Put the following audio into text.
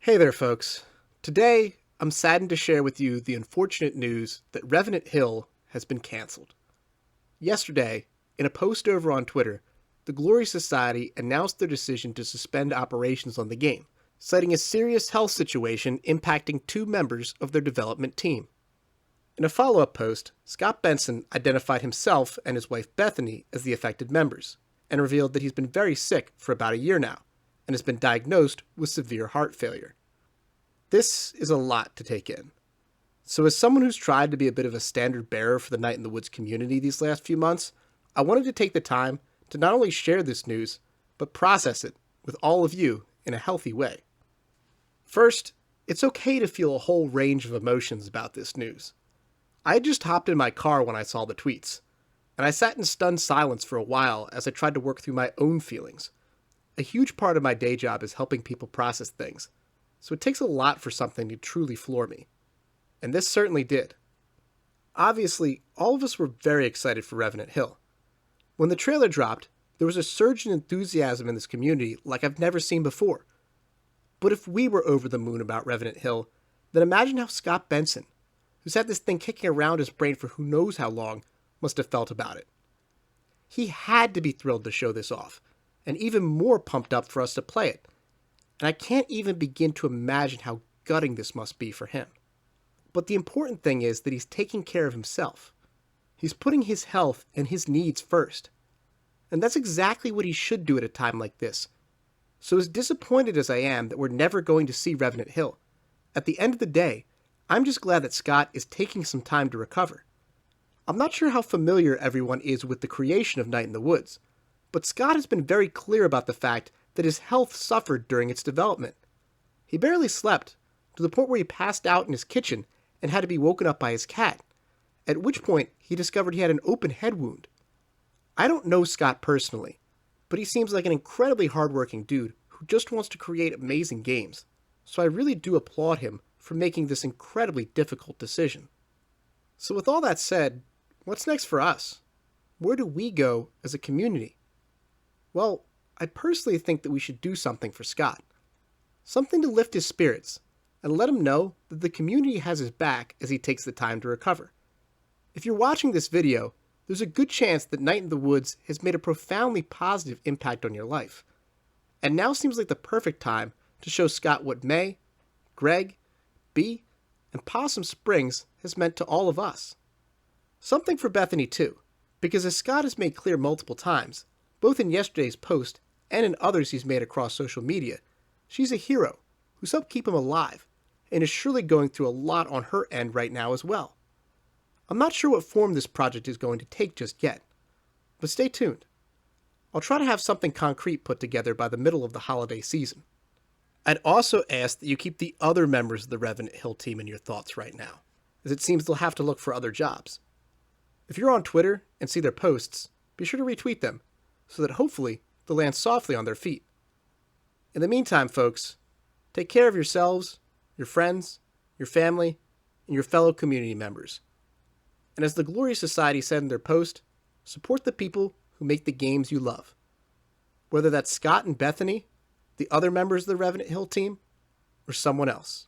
Hey there, folks. Today, I'm saddened to share with you the unfortunate news that Revenant Hill has been canceled. Yesterday, in a post over on Twitter, the Glory Society announced their decision to suspend operations on the game, citing a serious health situation impacting two members of their development team. In a follow-up post, Scott Benson identified himself and his wife Bethany as the affected members, and revealed that he's been very sick for about a year now, and has been diagnosed with severe heart failure. This is a lot to take in. So as someone who's tried to be a bit of a standard bearer for the Night in the Woods community these last few months, I wanted to take the time to not only share this news, but process it with all of you in a healthy way. First, it's okay to feel a whole range of emotions about this news. I had just hopped in my car when I saw the tweets, and I sat in stunned silence for a while as I tried to work through my own feelings. A huge part of my day job is helping people process things, so it takes a lot for something to truly floor me. And this certainly did. Obviously, all of us were very excited for Revenant Hill. When the trailer dropped, there was a surge in enthusiasm in this community like I've never seen before. But if we were over the moon about Revenant Hill, then imagine how Scott Benson, who's had this thing kicking around his brain for who knows how long, must have felt about it. He had to be thrilled to show this off, and even more pumped up for us to play it. And I can't even begin to imagine how gutting this must be for him. But the important thing is that he's taking care of himself. He's putting his health and his needs first. And that's exactly what he should do at a time like this. So as disappointed as I am that we're never going to see Revenant Hill, at the end of the day, I'm just glad that Scott is taking some time to recover. I'm not sure how familiar everyone is with the creation of Night in the Woods, but Scott has been very clear about the fact that his health suffered during its development. He barely slept, to the point where he passed out in his kitchen and had to be woken up by his cat, at which point he discovered he had an open head wound. I don't know Scott personally, but he seems like an incredibly hardworking dude who just wants to create amazing games, so I really do applaud him for making this incredibly difficult decision. So with all that said, what's next for us? Where do we go as a community? Well, I personally think that we should do something for Scott. Something to lift his spirits, and let him know that the community has his back as he takes the time to recover. If you're watching this video, there's a good chance that Night in the Woods has made a profoundly positive impact on your life. And now seems like the perfect time to show Scott what May, Greg, B, and Possum Springs has meant to all of us. Something for Bethany too, because as Scott has made clear multiple times, both in yesterday's post and in others he's made across social media, she's a hero who's helped keep him alive, and is surely going through a lot on her end right now as well. I'm not sure what form this project is going to take just yet, but stay tuned. I'll try to have something concrete put together by the middle of the holiday season. I'd also ask that you keep the other members of the Revenant Hill team in your thoughts right now, as it seems they'll have to look for other jobs. If you're on Twitter and see their posts, be sure to retweet them, so that hopefully they'll land softly on their feet. In the meantime, folks, take care of yourselves, your friends, your family, and your fellow community members. And as the Glory Society said in their post, support the people who make the games you love. Whether that's Scott and Bethany, the other members of the Revenant Hill team, or someone else.